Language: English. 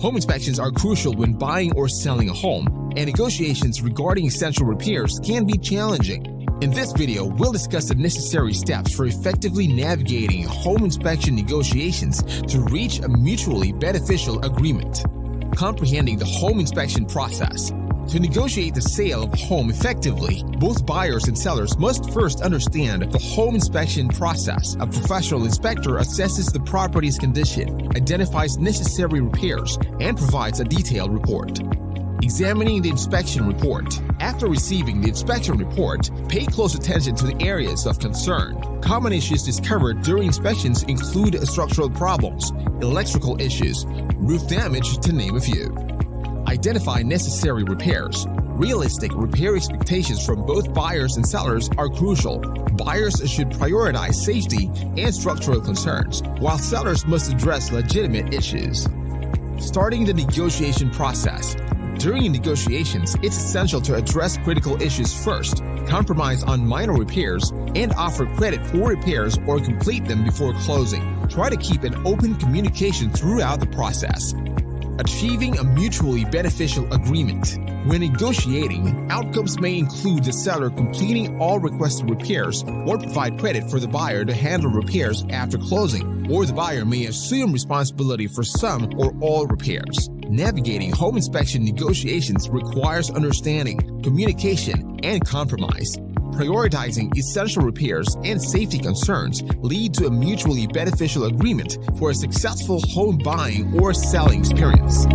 Home inspections are crucial when buying or selling a home, and negotiations regarding essential repairs can be challenging. In this video, we'll discuss the necessary steps for effectively navigating home inspection negotiations to reach a mutually beneficial agreement. Comprehending the home inspection process. To negotiate the sale of a home effectively, both buyers and sellers must first understand the home inspection process. A professional inspector assesses the property's condition, identifies necessary repairs, and provides a detailed report. Examining the inspection report. After receiving the inspection report, pay close attention to the areas of concern. Common issues discovered during inspections include structural problems, electrical issues, roof damage, to name a few. Identify necessary repairs. Realistic repair expectations from both buyers and sellers are crucial. Buyers should prioritize safety and structural concerns, while sellers must address legitimate issues. Starting the negotiation process. During negotiations, it's essential to address critical issues first, compromise on minor repairs, and offer credit for repairs or complete them before closing. Try to keep an open communication throughout the process. Achieving a mutually beneficial agreement. When negotiating, outcomes may include the seller completing all requested repairs or provide credit for the buyer to handle repairs after closing, or the buyer may assume responsibility for some or all repairs. Navigating home inspection negotiations requires understanding, communication, and compromise. Prioritizing essential repairs and safety concerns lead to a mutually beneficial agreement for a successful home buying or selling experience.